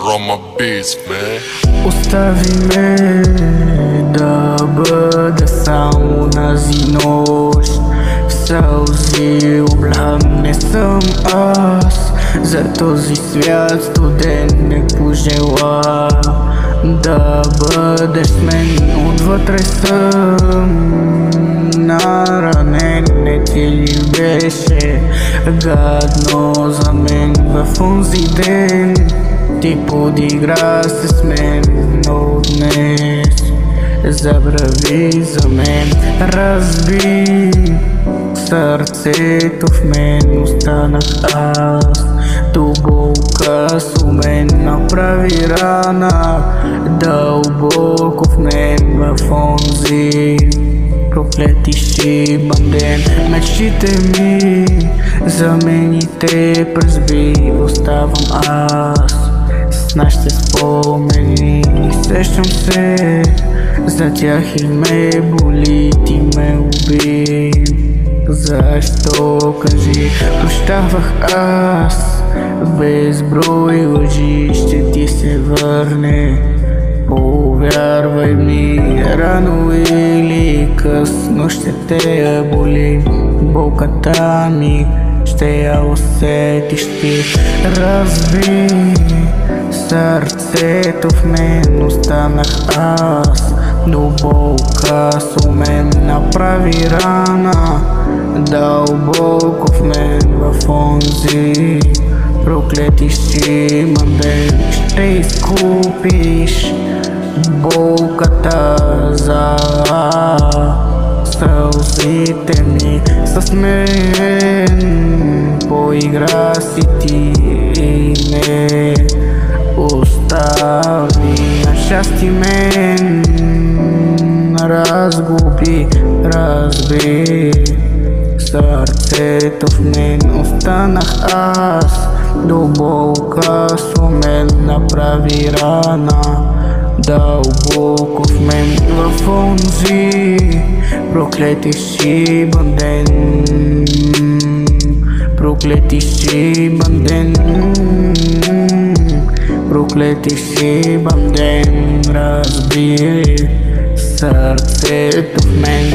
Roma Beats, man. Остави ме да бъда само нази нощ. В сълзи облям не съм аз. За този свят студен не пожела да бъдеш с мен. Отвътре съм наранен, не ти ли беше гадно за мен в онзи ден? Ти подигра се с мен, но днес забрави за мен. Разби сърцето в мен, останах аз. Дълбока с мен направи рана, дълбоко в мен в онзи проклети шибан ден. Мечтите ми за мен и те презби, оставам аз с нашите спомени. Сещам се за тях и ме боли, ти ме уби. Защо, кажи, прощавах аз безброй лъжи, ще ти се върне. Повярвай ми, рано или късно ще те я боли. Болката ми ще я усетиш ти. Разби сърцето в мен, останах аз. Дълбока с мен направи рана, дълбоко в мен в онзи проклети шибан ден. Ще изкупиш болката за сълзите ми с мен. Поигра си ти и не остави на щастие мен. Разгуби, разби сърцето в мен, останах аз. Дълбока с мен направи рана, дълбоко в мен в онзи проклети шибан ден. Проклети шибан ден, проклети шибан ден. Разби сърцето в мен.